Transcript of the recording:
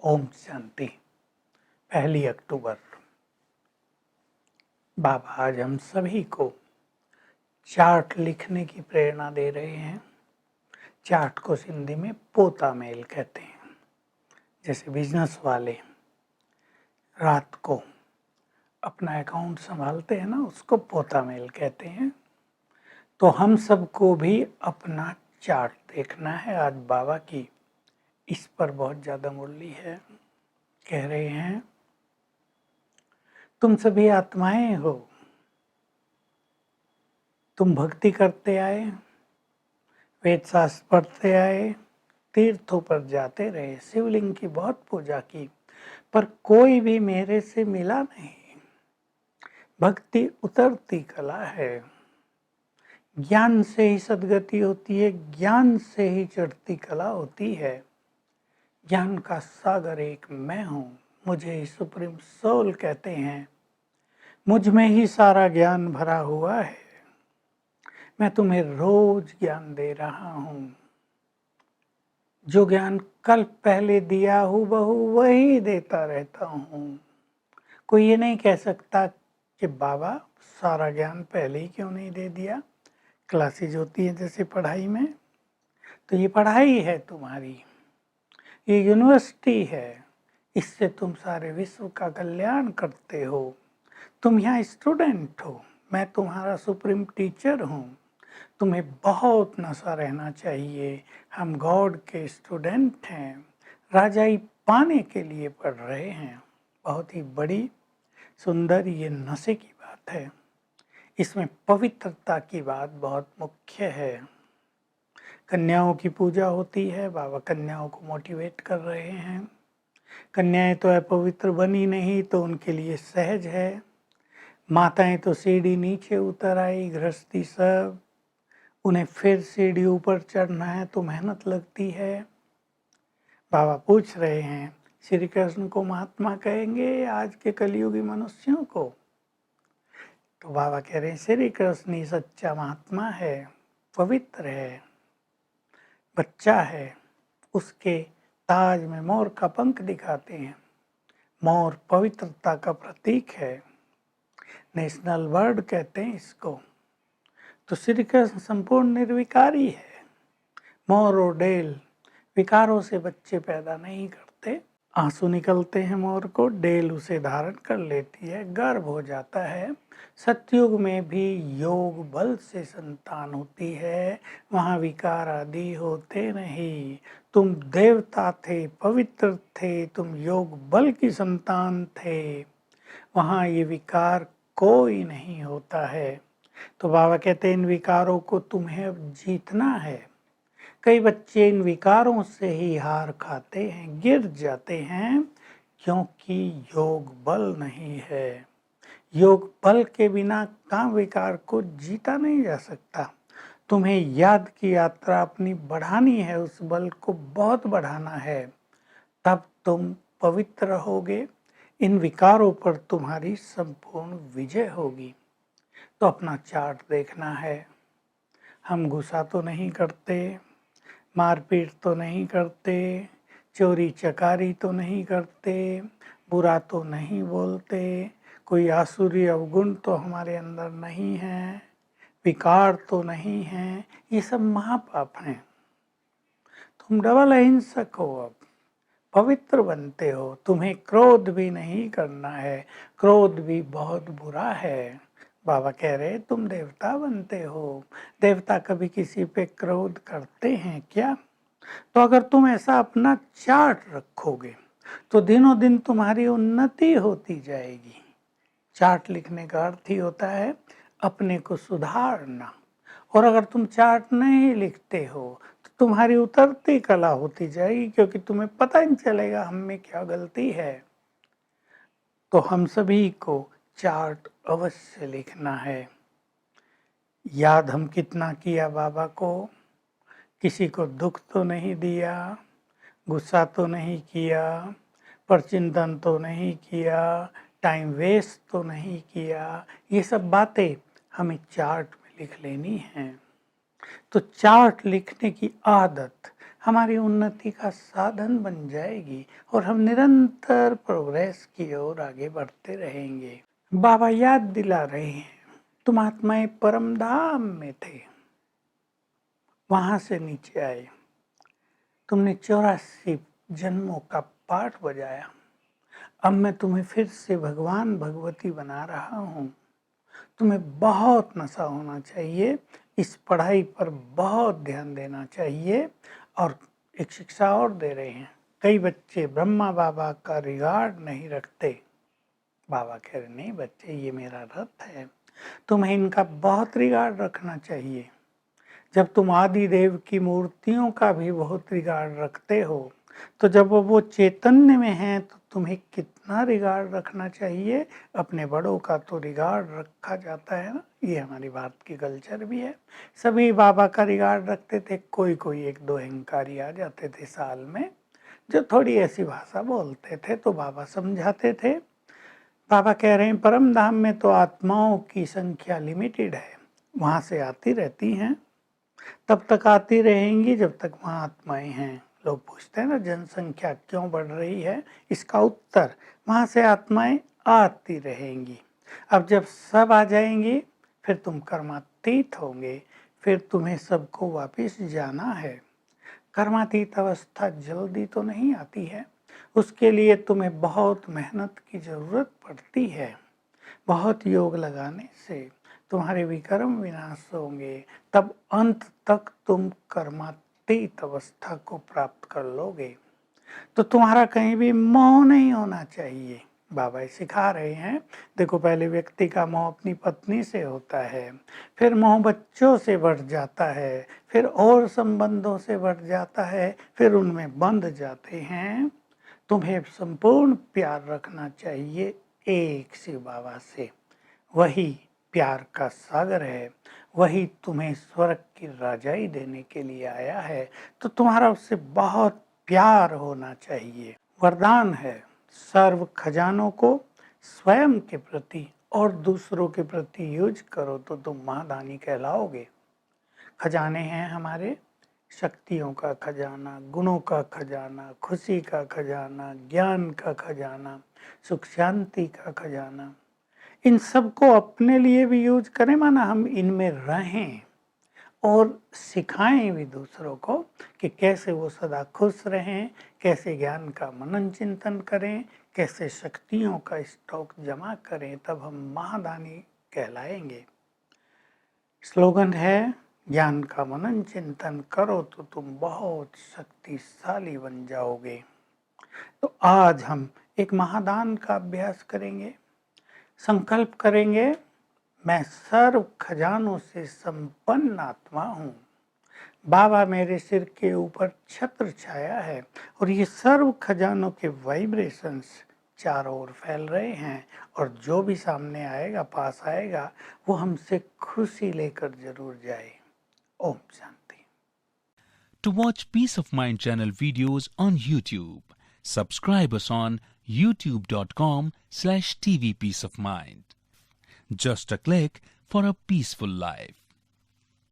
ओम शांति। 1 अक्टूबर। बाबा आज हम सभी को चार्ट लिखने की प्रेरणा दे रहे हैं। चार्ट को हिंदी में पोता मेल कहते हैं। जैसे बिजनेस वाले रात को अपना अकाउंट संभालते हैं ना, उसको पोता मेल कहते हैं। तो हम सबको भी अपना चार्ट देखना है। आज बाबा की इस पर बहुत ज़्यादा मूल्य है। कह रहे हैं, तुम सभी आत्माएं हो, तुम भक्ति करते आए, वेद शास्त्र पढ़ते आए, तीर्थों पर जाते रहे, शिवलिंग की बहुत पूजा की, पर कोई भी मेरे से मिला नहीं। भक्ति उतरती कला है। ज्ञान से ही सद्गति होती है, ज्ञान से ही चढ़ती कला होती है। ज्ञान का सागर एक मैं हूँ, मुझे ही सुप्रीम सोल कहते हैं। मुझ में ही सारा ज्ञान भरा हुआ है। मैं तुम्हें रोज ज्ञान दे रहा हूँ। जो ज्ञान कल पहले दिया हूबहू वही देता रहता हूँ। कोई ये नहीं कह सकता कि बाबा सारा ज्ञान पहले ही क्यों नहीं दे दिया। क्लासेज होती है जैसे पढ़ाई में, तो ये पढ़ाई है तुम्हारी, ये यूनिवर्सिटी है। इससे तुम सारे विश्व का कल्याण करते हो। तुम यहाँ स्टूडेंट हो, मैं तुम्हारा सुप्रीम टीचर हूँ। तुम्हें बहुत नशा रहना चाहिए। हम गॉड के स्टूडेंट हैं, राजाई पाने के लिए पढ़ रहे हैं। बहुत ही बड़ी सुंदर ये नशे की बात है। इसमें पवित्रता की बात बहुत मुख्य है। कन्याओं की पूजा होती है, बाबा कन्याओं को मोटिवेट कर रहे हैं। कन्याएं तो अपवित्र बनी नहीं, तो उनके लिए सहज है। माताएं तो सीढ़ी नीचे उतर आई, गृहस्थी सब, उन्हें फिर सीढ़ी ऊपर चढ़ना है तो मेहनत लगती है। बाबा पूछ रहे हैं, श्री कृष्ण को महात्मा कहेंगे आज के कलयुगी मनुष्यों को? तो बाबा कह रहे हैं, श्री कृष्ण ही सच्चा महात्मा है, पवित्र है, बच्चा है। उसके ताज में मोर का पंख दिखाते हैं। मोर पवित्रता का प्रतीक है, नेशनल बर्ड कहते हैं इसको। तो श्री कृष्ण संपूर्ण निर्विकारी है। मोर और डेल विकारों से बच्चे पैदा नहीं करते। आंसू निकलते हैं मोर को, डेल उसे धारण कर लेती है, गर्भ हो जाता है। सतयुग में भी योग बल से संतान होती है, वहाँ विकार आदि होते नहीं। तुम देवता थे, पवित्र थे, तुम योग बल की संतान थे, वहाँ ये विकार कोई नहीं होता है। तो बाबा कहते हैं, इन विकारों को तुम्हें अब जीतना है। कई बच्चे इन विकारों से ही हार खाते हैं, गिर जाते हैं, क्योंकि योग बल नहीं है। योग बल के बिना काम विकार को जीता नहीं जा सकता। तुम्हें याद की यात्रा अपनी बढ़ानी है, उस बल को बहुत बढ़ाना है, तब तुम पवित्र होगे। इन विकारों पर तुम्हारी संपूर्ण विजय होगी। तो अपना चार्ट देखना है। हम गुस्सा तो नहीं करते, मारपीट तो नहीं करते, चोरी चकारी तो नहीं करते, बुरा तो नहीं बोलते, कोई आसुरी अवगुण तो हमारे अंदर नहीं है, विकार तो नहीं है। ये सब महापाप हैं। तुम डबल अहिंसक हो, अब पवित्र बनते हो। तुम्हें क्रोध भी नहीं करना है, क्रोध भी बहुत बुरा है। बाबा कह रहे तुम देवता बनते हो। देवता कभी किसी पे क्रोध करते हैं क्या? तो अगर तुम ऐसा अपना चार्ट रखोगे तो दिनों दिन तुम्हारी उन्नति होती जाएगी। चार्ट लिखने का अर्थ ही होता है अपने को सुधारना। और अगर तुम चार्ट नहीं लिखते हो तो तुम्हारी उतरती कला होती जाएगी, क्योंकि तुम्हें पता ही नहीं चलेगा हम में क्या गलती है। तो हम सभी को चार्ट अवश्य लिखना है। याद हम कितना किया बाबा को, किसी को दुख तो नहीं दिया, गुस्सा तो नहीं किया, परचिंतन तो नहीं किया, टाइम वेस्ट तो नहीं किया। ये सब बातें हमें चार्ट में लिख लेनी हैं। तो चार्ट लिखने की आदत हमारी उन्नति का साधन बन जाएगी और हम निरंतर प्रोग्रेस की ओर आगे बढ़ते रहेंगे। बाबा याद दिला रहे हैं, तुम आत्माएं परम धाम में थे, वहां से नीचे आए, तुमने 84 जन्मों का पाठ बजाया, अब मैं तुम्हें फिर से भगवान भगवती बना रहा हूँ। तुम्हें बहुत नशा होना चाहिए, इस पढ़ाई पर बहुत ध्यान देना चाहिए। और एक शिक्षा और दे रहे हैं, कई बच्चे ब्रह्मा बाबा का रिगार्ड नहीं रखते। बाबा कह रहे नहीं बच्चे, ये मेरा रथ है, तुम्हें इनका बहुत रिगार्ड रखना चाहिए। जब तुम आदि देव की मूर्तियों का भी बहुत रिगार्ड रखते हो, तो जब वो चैतन्य में हैं तो तुम्हें कितना रिगार्ड रखना चाहिए। अपने बड़ों का तो रिगार्ड रखा जाता है ना, ये हमारी भारत की कल्चर भी है। सभी बाबा का रिगार्ड रखते थे, कोई कोई एक दो अहंकारी आ जाते थे साल में जो थोड़ी ऐसी भाषा बोलते थे, तो बाबा समझाते थे। बाबा कह रहे हैं परम धाम में तो आत्माओं की संख्या लिमिटेड है, वहाँ से आती रहती हैं, तब तक आती रहेंगी जब तक वहाँ आत्माएं हैं। लोग पूछते हैं ना जनसंख्या क्यों बढ़ रही है, इसका उत्तर वहाँ से आत्माएं आती रहेंगी। अब जब सब आ जाएंगी फिर तुम कर्मातीत होंगे, फिर तुम्हें सबको वापस जाना है। कर्मातीत अवस्था जल्दी तो नहीं आती है, उसके लिए तुम्हें बहुत मेहनत की जरूरत पड़ती है। बहुत योग लगाने से तुम्हारे विकर्म विनाश होंगे, तब अंत तक तुम कर्मातीत अवस्था को प्राप्त कर लोगे। तो तुम्हारा कहीं भी मोह नहीं होना चाहिए। बाबा सिखा रहे हैं, देखो पहले व्यक्ति का मोह अपनी पत्नी से होता है, फिर मोह बच्चों से बढ़ जाता है, फिर और संबंधों से बढ़ जाता है, फिर उनमें बंध जाते हैं। तुम्हें संपूर्ण प्यार रखना चाहिए एक शिव बाबा से, वही प्यार का सागर है, वही तुम्हें स्वर्ग की राजाई देने के लिए आया है। तो तुम्हारा उससे बहुत प्यार होना चाहिए। वरदान है, सर्व खजानों को स्वयं के प्रति और दूसरों के प्रति यूज करो तो तुम महादानी कहलाओगे। खजाने हैं हमारे, शक्तियों का खजाना, गुणों का खजाना, खुशी का खजाना, ज्ञान का खजाना, सुख शांति का खजाना। इन सब को अपने लिए भी यूज करें, माना हम इनमें रहें और सिखाएं भी दूसरों को कि कैसे वो सदा खुश रहें, कैसे ज्ञान का मनन चिंतन करें, कैसे शक्तियों का स्टॉक जमा करें, तब हम महादानी कहलाएंगे। स्लोगन है, ज्ञान का मनन चिंतन करो तो तुम बहुत शक्तिशाली बन जाओगे। तो आज हम एक महादान का अभ्यास करेंगे। संकल्प करेंगे, मैं सर्व खजानों से संपन्न आत्मा हूँ। बाबा मेरे सिर के ऊपर छत्र छाया है और ये सर्व खजानों के वाइब्रेशंस चारों ओर फैल रहे हैं, और जो भी सामने आएगा, पास आएगा, वो हमसे खुशी लेकर जरूर जाए। Om Shanti. To watch Peace of Mind channel videos on YouTube, subscribe us on youtube.com/tvpeaceofmind. Just a click for a peaceful life.